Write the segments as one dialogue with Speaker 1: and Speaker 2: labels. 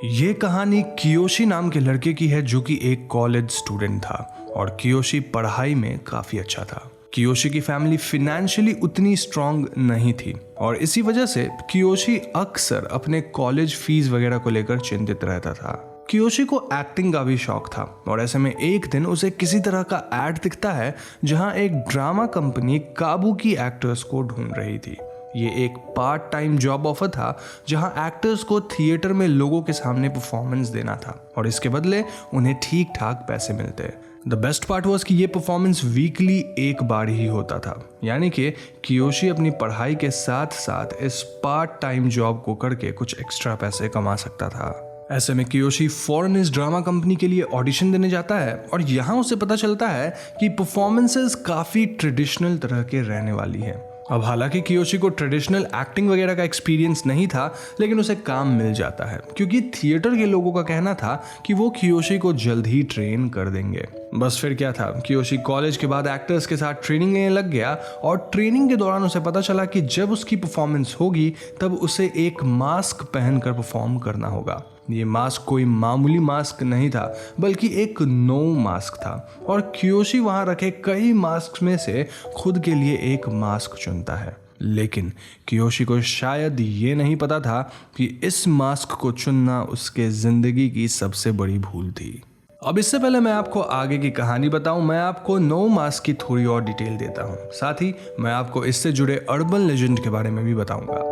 Speaker 1: ये कहानी कियोशी नाम के लड़के की है जो कि एक कॉलेज स्टूडेंट था और कियोशी पढ़ाई में काफी अच्छा था। कियोशी की फैमिली फिनेंशियली उतनी स्ट्रांग नहीं थी और इसी वजह से कियोशी अक्सर अपने कॉलेज फीस वगैरह को लेकर चिंतित रहता था। कियोशी को एक्टिंग का भी शौक था और ऐसे में एक दिन उसे किसी तरह का एड दिखता है जहां एक ड्रामा कंपनी काबुकी एक्टर्स को ढूंढ रही थी। ये एक पार्ट टाइम जॉब ऑफर था जहां एक्टर्स को थिएटर में लोगों के सामने परफॉर्मेंस देना था और इसके बदले उन्हें ठीक ठाक पैसे मिलते। द बेस्ट पार्ट वॉज कि ये परफॉर्मेंस वीकली एक बार ही होता था, यानी कि कियोशी अपनी पढ़ाई के साथ साथ इस पार्ट टाइम जॉब को करके कुछ एक्स्ट्रा पैसे कमा सकता था। ऐसे में कियोशी फौरन इस ड्रामा कंपनी के लिए ऑडिशन देने जाता है और यहाँ उसे पता चलता है कि परफॉर्मेंसेस काफ़ी ट्रेडिशनल तरह के रहने वाली हैं। अब हालांकि कियोशी को ट्रेडिशनल एक्टिंग वगैरह का एक्सपीरियंस नहीं था, लेकिन उसे काम मिल जाता है क्योंकि थिएटर के लोगों का कहना था कि वो कियोशी को जल्द ही ट्रेन कर देंगे। बस फिर क्या था, कियोशी कॉलेज के बाद एक्टर्स के साथ ट्रेनिंग लेने लग गया और ट्रेनिंग के दौरान उसे पता चला कि जब उसकी परफॉर्मेंस होगी तब उसे एक मास्क पहनकर परफॉर्म करना होगा। ये मास्क कोई मामूली मास्क नहीं था बल्कि एक नो मास्क था और कियोशी वहां रखे कई मास्क में से खुद के लिए एक मास्क चुनता है। लेकिन कियोशी को शायद ये नहीं पता था कि इस मास्क को चुनना उसके जिंदगी की सबसे बड़ी भूल थी। अब इससे पहले मैं आपको आगे की कहानी बताऊं, मैं आपको नो मास्क की थोड़ी और डिटेल देता हूं। साथ ही मैं आपको इससे जुड़े अर्बन लेजेंड के बारे में भी बताऊंगा।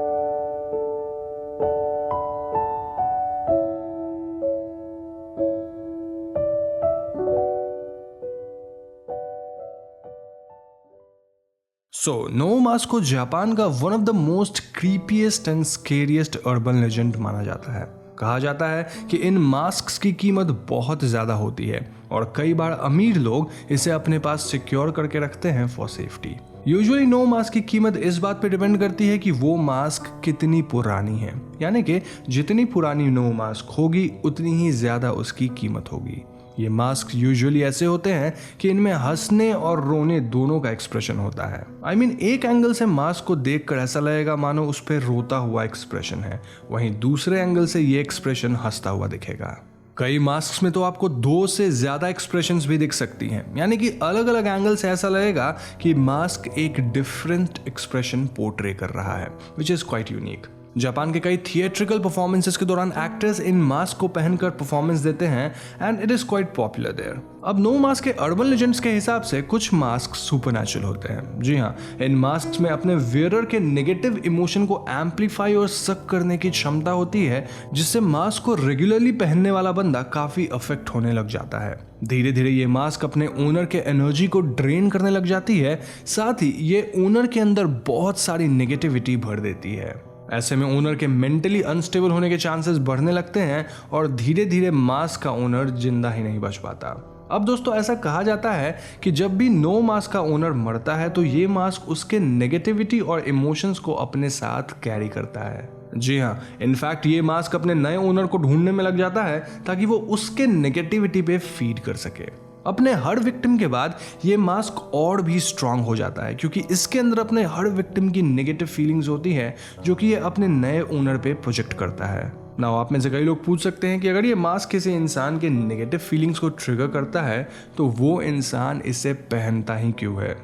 Speaker 1: नो मास्क को जापान का one of the most creepiest and scariest urban legend माना जाता है। कहा जाता है कि इन मास्क्स की कीमत बहुत ज़्यादा होती है और कई बार अमीर लोग इसे अपने पास सिक्योर करके रखते हैं for safety. Usually Noh mask की कीमत इस बात पे डिपेंड करती है कि वो मास्क कितनी पुरानी है, यानी कि जितनी पुरानी नो मास्क होगी उतनी ही ज़्यादा उसकी कीमत होगी। ये मास्क यूजुअली ऐसे होते हैं कि इनमें हंसने और रोने दोनों का एक्सप्रेशन होता है। I mean, एक एंगल से मास्क को देखकर ऐसा लगेगा मानो उस पर रोता हुआ एक्सप्रेशन है, वहीं दूसरे एंगल से ये एक्सप्रेशन हंसता हुआ दिखेगा। कई मास्क में तो आपको 2 से ज्यादा एक्सप्रेशंस भी दिख सकती हैं, यानी कि अलग अलग एंगल से ऐसा लगेगा कि मास्क एक डिफरेंट एक्सप्रेशन पोर्ट्रे कर रहा है, which is quite unique. Japan के कई थिएट्रिकल परफॉर्मेंसेस के दौरान एक्टर्स इन मास्क को पहनकर परफॉर्मेंस देते हैं and it is quite popular there. अब नो मास्क के अर्बन लेजेंड्स के हिसाब से कुछ मास्क सुपरनैचुरल होते हैं। जी हाँ, इन मास्क में अपने वेयरर के नेगेटिव इमोशन को एम्पलीफाई और सक करने की क्षमता होती है, जिससे मास्क को रेगुलरली पहनने वाला बंदा काफी अफेक्ट होने लग जाता है। धीरे धीरे ये मास्क अपने ओनर के एनर्जी को ड्रेन करने लग जाती है, साथ ही ये ओनर के अंदर बहुत सारी नेगेटिविटी भर देती है। ऐसे में ओनर के मेंटली अनस्टेबल होने के चांसेस बढ़ने लगते हैं और धीरे धीरे मास्क का ओनर जिंदा ही नहीं बच पाता। अब दोस्तों, ऐसा कहा जाता है कि जब भी नो मास्क का ओनर मरता है तो ये मास्क उसके नेगेटिविटी और इमोशंस को अपने साथ कैरी करता है। जी हाँ, इनफैक्ट ये मास्क अपने नए ओनर को ढूंढने में लग जाता है ताकि वो उसके नेगेटिविटी पे फीड कर सके। अपने हर विक्टिम के बाद ये मास्क और भी स्ट्रांग हो जाता है क्योंकि इसके अंदर अपने हर विक्टिम की नेगेटिव फीलिंग्स होती है जो कि ये अपने नए ओनर पे प्रोजेक्ट करता है। नाउ आप में से कई लोग पूछ सकते हैं कि अगर ये मास्क किसी इंसान के नेगेटिव फीलिंग्स को ट्रिगर करता है तो वो इंसान इसे पहनता ही क्यों है?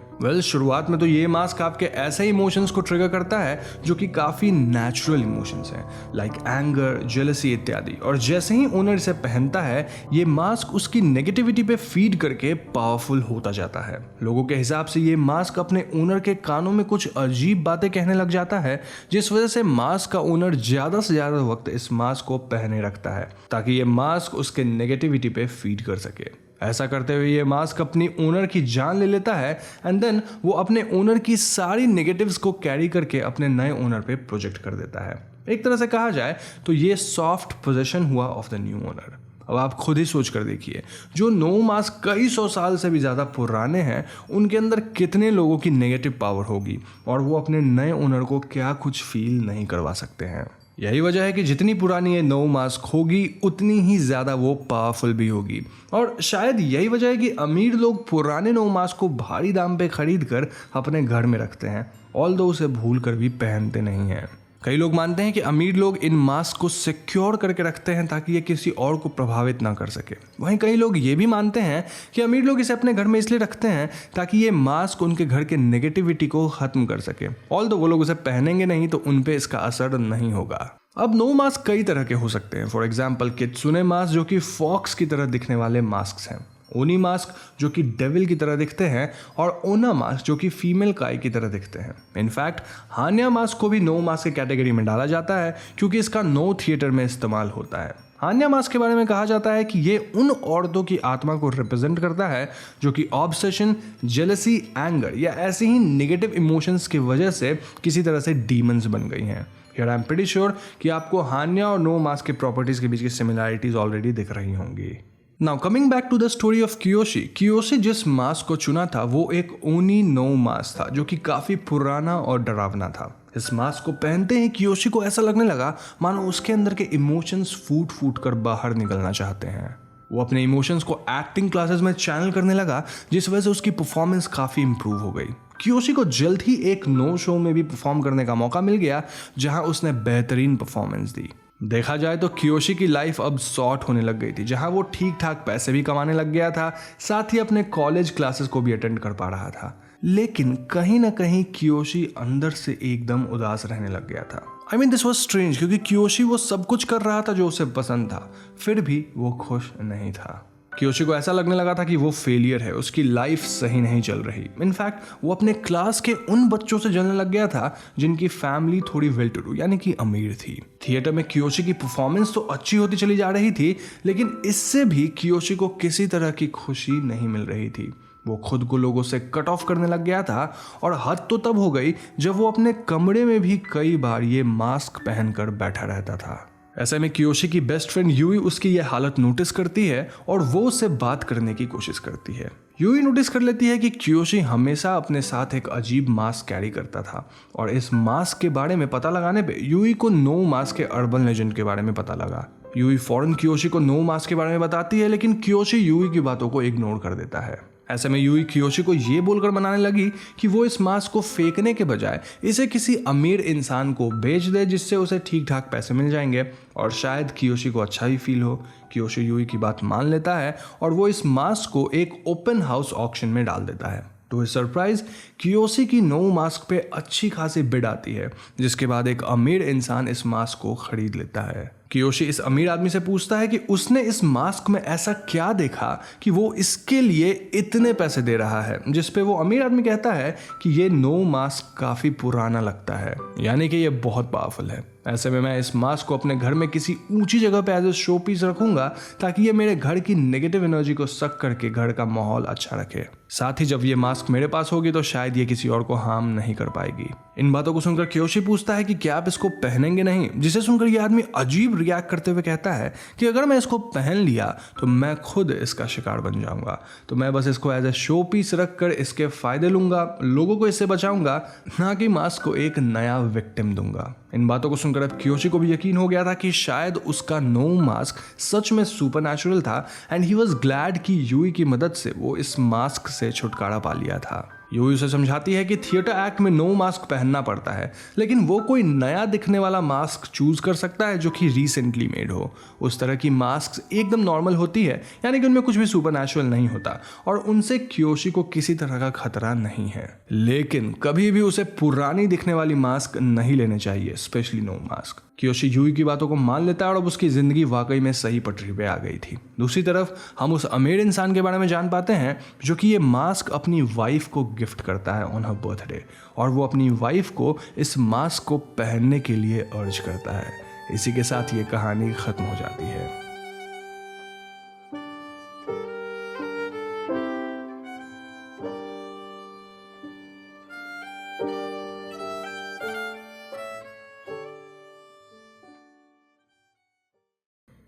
Speaker 1: शुरुआत में तो ये मास्क आपके ऐसे इमोशंस को ट्रिगर करता है जो कि काफ़ी नेचुरल इमोशंस हैं, लाइक एंगर, जेलसी इत्यादि। और जैसे ही ओनर इसे पहनता है ये मास्क उसकी नेगेटिविटी पे फीड करके पावरफुल होता जाता है। लोगों के हिसाब से ये मास्क अपने ओनर के कानों में कुछ अजीब बातें कहने लग जाता है, जिस वजह से मास्क का ओनर ज़्यादा से ज़्यादा वक्त इस मास्क को पहने रखता है ताकि ये मास्क उसके नेगेटिविटी पे फीड कर सके। ऐसा करते हुए ये मास्क अपनी ओनर की जान ले लेता है एंड देन वो अपने ओनर की सारी नेगेटिव्स को कैरी करके अपने नए ओनर पे प्रोजेक्ट कर देता है। एक तरह से कहा जाए तो ये सॉफ्ट पोजेशन हुआ ऑफ द न्यू ओनर। अब आप खुद ही सोच कर देखिए, जो नो मास्क कई 100 साल से भी ज़्यादा पुराने हैं उनके अंदर कितने लोगों की नेगेटिव पावर होगी और वो अपने नए ओनर को क्या कुछ फील नहीं करवा सकते हैं। यही वजह है कि जितनी पुरानी ये नो मास्क होगी उतनी ही ज़्यादा वो पावरफुल भी होगी और शायद यही वजह है कि अमीर लोग पुराने नो मास्क को भारी दाम पे खरीद कर अपने घर में रखते हैं, ऑल्दो उसे भूल कर भी पहनते नहीं हैं। कई लोग मानते हैं कि अमीर लोग इन मास्क को सिक्योर करके रखते हैं ताकि ये किसी और को प्रभावित ना कर सके। वहीं कई लोग ये भी मानते हैं कि अमीर लोग इसे अपने घर में इसलिए रखते हैं ताकि ये मास्क उनके घर के नेगेटिविटी को खत्म कर सके। ऑल्दो वो लोग उसे पहनेंगे नहीं तो उन पे इसका असर नहीं होगा। अब नो मास्क कई तरह के हो सकते हैं। फॉर एग्जाम्पल कित्सुने मास्क जो कि फॉक्स की तरह दिखने वाले मास्क हैं, ओनी मास्क जो कि डेविल की तरह दिखते हैं, और ओना मास्क जो कि फीमेल काई की तरह दिखते हैं। इनफैक्ट हान्या मास्क को भी नो मास्क की कैटेगरी में डाला जाता है क्योंकि इसका नो थिएटर में इस्तेमाल होता है। हान्या मास्क के बारे में कहा जाता है कि ये उन औरतों की आत्मा को रिप्रेजेंट करता है जो कि ऑब्सेशन, जेलसी, एंगर या ऐसे ही नेगेटिव इमोशंस की वजह से किसी तरह से डीमंस बन गई हैं। आई एम प्रीटी श्योर कि आपको हान्या और नो मास्क के प्रॉपर्टीज के बीच की सिमिलैरिटीज ऑलरेडी दिख रही होंगी। Now coming back to the story of Kiyoshi, Kiyoshi जिस मास्क को चुना था वो एक ओनी नो मास्क था जो कि काफी पुराना और डरावना था। इस मास्क को पहनते ही कियोशी को ऐसा लगने लगा मानो उसके अंदर के इमोशंस फूट फूट कर बाहर निकलना चाहते हैं। वो अपने इमोशंस को एक्टिंग क्लासेस में चैनल करने लगा जिस वजह से उसकी परफॉर्मेंस काफी इंप्रूव हो गई। कियोशी को जल्द ही एक नो शो में भी परफॉर्म करने का मौका मिल गया जहां उसने बेहतरीन परफॉर्मेंस दी। देखा जाए तो कियोशी की लाइफ अब सॉर्ट होने लग गई थी, जहां वो ठीक ठाक पैसे भी कमाने लग गया था, साथ ही अपने कॉलेज क्लासेस को भी अटेंड कर पा रहा था। लेकिन कहीं ना कहीं कियोशी अंदर से एकदम उदास रहने लग गया था। I mean this was strange क्योंकि कियोशी वो सब कुछ कर रहा था जो उसे पसंद था, फिर भी वो खुश नहीं था। कियोशी को ऐसा लगने लगा था कि वो फेलियर है, उसकी लाइफ सही नहीं चल रही। इनफैक्ट वो अपने क्लास के उन बच्चों से जलने लग गया था जिनकी फैमिली थोड़ी वेल टू डू यानी कि अमीर थी। थिएटर में कियोशी की परफॉर्मेंस तो अच्छी होती चली जा रही थी, लेकिन इससे भी कियोशी को किसी तरह की खुशी नहीं मिल रही थी। वो खुद को लोगों से कट ऑफ करने लग गया था और हद तो तब हो गई जब वो अपने कमरे में भी कई बार ये मास्क पहनकर बैठा रहता था। ऐसे में कियोशी की बेस्ट फ्रेंड यूई उसकी यह हालत नोटिस करती है और वो उससे बात करने की कोशिश करती है। यूई नोटिस कर लेती है कि कियोशी हमेशा अपने साथ एक अजीब मास्क कैरी करता था और इस मास्क के बारे में पता लगाने पे यूई को नो मास्क के अर्बन लेजेंड के बारे में पता लगा। यूई फौरन कियोशी को नो मास्क के बारे में बताती है, लेकिन कियोशी यूई की बातों को इग्नोर कर देता है। ऐसे में यूई कियोशी को ये बोलकर मनाने लगी कि वो इस मास्क को फेंकने के बजाय इसे किसी अमीर इंसान को बेच दे जिससे उसे ठीक ठाक पैसे मिल जाएंगे और शायद कियोशी को अच्छा ही फील हो। कियोशी यूई की बात मान लेता है और वो इस मास्क को एक ओपन हाउस ऑक्शन में डाल देता है। तो इस सरप्राइज कियोशी की नो मास्क पे अच्छी खासी बिड आती है, जिसके बाद एक अमीर इंसान इस मास्क को खरीद लेता है। कियोशी इस अमीर आदमी से पूछता है कि उसने इस मास्क में ऐसा क्या देखा कि वो इसके लिए इतने पैसे दे रहा है, जिस पे वो अमीर आदमी कहता है कि ये नो मास्क काफी पुराना लगता है, यानी कि ये बहुत पावरफुल है। ऐसे में मैं इस मास्क को अपने घर में किसी ऊंची जगह पे एज ए शो पीस रखूंगा ताकि ये मेरे घर की नेगेटिव एनर्जी को सक करके घर का माहौल अच्छा रखे। साथ ही जब ये मास्क मेरे पास होगी तो शायद ये किसी और को हार्म नहीं कर पाएगी। इन बातों को सुनकर कियोशी पूछता है कि क्या आप इसको पहनेंगे नहीं, जिसे सुनकर ये आदमी अजीब रिएक्ट करते हुए कहता है कि अगर मैं इसको पहन लिया तो मैं खुद इसका शिकार बन जाऊंगा, तो मैं बस इसको एज ए शो पीस रख कर इसके फायदे लूंगा, लोगों को इससे बचाऊंगा, ना कि मास्क को एक नया विक्टिम दूंगा। इन बातों को सुनकर अब कियोशी को भी यकीन हो गया था कि शायद उसका नो मास्क सच में सुपरनैचुरल था एंड ही वाज ग्लैड कि यूई की मदद से वो इस मास्क से छुटकारा पा लिया था। यूई उसे समझाती है कि थिएटर एक्ट में नो मास्क पहनना पड़ता है, लेकिन वो कोई नया दिखने वाला मास्क चूज कर सकता है जो कि रिसेंटली मेड हो। उस तरह की मास्क एकदम नॉर्मल होती है, यानी कि उनमें कुछ भी सुपरनैचुरल नहीं होता और उनसे कियोशी को किसी तरह का खतरा नहीं है। लेकिन कभी भी उसे पुरानी दिखने वाली मास्क नहीं लेने चाहिए, specially Noh mask. Kiyoshi Yui की बातों को मान लेता है और अब उसकी जिंदगी वाकई में सही पटरी पे आ गई थी। दूसरी तरफ हम उस अमीर इंसान के बारे में जान पाते हैं जो कि ये मास्क अपनी वाइफ को गिफ्ट करता है ऑन हर बर्थडे, और वो अपनी वाइफ को इस मास्क को पहनने के लिए अर्ज करता है। इसी के साथ ये कहानी खत्म हो जाती है।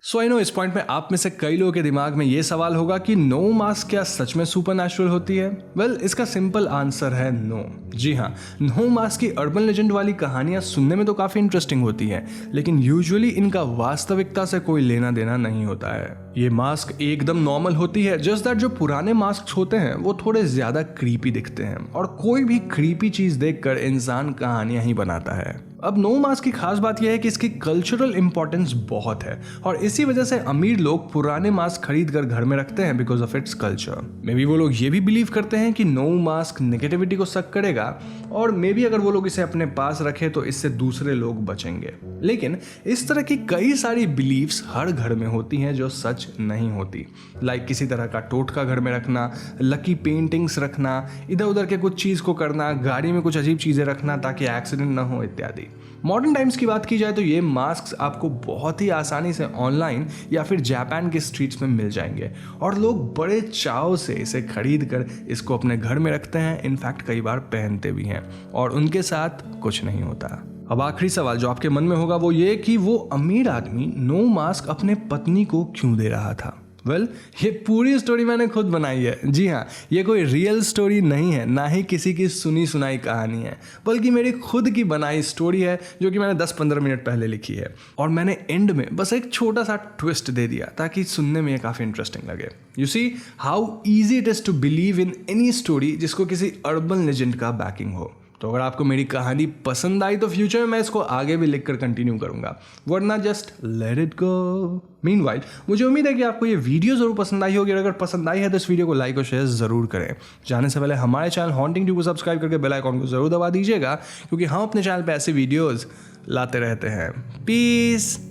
Speaker 1: सो आई नो इस पॉइंट में आप में से कई लोगों के दिमाग में ये सवाल होगा कि नो मास्क क्या सच में सुपरनैचुरल होती है? वेल, इसका सिंपल आंसर है नो। जी हाँ, नो मास्क की अर्बन लेजेंड वाली कहानियां सुनने में तो काफी इंटरेस्टिंग होती हैं, लेकिन यूजुअली इनका वास्तविकता से कोई लेना देना नहीं होता है। ये मास्क एकदम नॉर्मल होती है, जस्ट दैट जो पुराने मास्क होते हैं वो थोड़े ज्यादा क्रीपी दिखते हैं और कोई भी क्रीपी चीज देखकर इंसान कहानियां ही बनाता है। अब नो मास्क की खास बात यह है कि इसकी कल्चरल इंपॉर्टेंस बहुत है और इसी वजह से अमीर लोग पुराने मास्क खरीद कर घर में रखते हैं because of its culture. May be वो लोग ये भी बिलीव करते हैं कि नो मास्क नेगेटिविटी को सक करेगा और मे बी अगर वो लोग इसे अपने पास रखे तो इससे दूसरे लोग बचेंगे। लेकिन इस तरह की कई सारी बिलीव्स हर घर में होती हैं जो सच नहीं होती। लाइक किसी तरह का टोटका घर में रखना, लकी पेंटिंग्स रखना, इधर उधर के कुछ चीज़ को करना, गाड़ी में कुछ अजीब चीज़ें रखना ताकि एक्सीडेंट ना हो इत्यादि। मॉडर्न टाइम्स की बात की जाए तो ये मास्क आपको बहुत ही आसानी से ऑनलाइन या फिर जापान के स्ट्रीट्स में मिल जाएंगे और लोग बड़े चाव से इसे खरीद कर इसको अपने घर में रखते हैं, इनफैक्ट कई बार पहनते भी हैं और उनके साथ कुछ नहीं होता। अब आखिरी सवाल जो आपके मन में होगा वो ये कि वो अमीर आदमी नो मास्क अपने पत्नी को क्यों दे रहा था। ये पूरी स्टोरी मैंने खुद बनाई है। जी हाँ, ये कोई रियल स्टोरी नहीं है, ना ही किसी की सुनी सुनाई कहानी है, बल्कि मेरी खुद की बनाई स्टोरी है जो कि मैंने 10-15 मिनट पहले लिखी है और मैंने एंड में बस एक छोटा सा ट्विस्ट दे दिया ताकि सुनने में ये काफ़ी इंटरेस्टिंग लगे। You see how easy it is to believe in any story जिसको किसी अर्बन लेजेंड का बैकिंग हो। तो अगर आपको मेरी कहानी पसंद आई तो फ्यूचर में मैं इसको आगे भी लिखकर कंटिन्यू करूंगा, वरना just let it go. Meanwhile मुझे उम्मीद है कि आपको ये वीडियो जरूर पसंद आई होगी और अगर पसंद आई है तो इस वीडियो को लाइक और शेयर जरूर करें। जाने से पहले हमारे चैनल हॉन्टिंग ट्यूब को सब्सक्राइब करके बेल आइकॉन को जरूर दबा दीजिएगा क्योंकि हम अपने चैनल पे ऐसे वीडियोज़ लाते रहते हैं। पीस।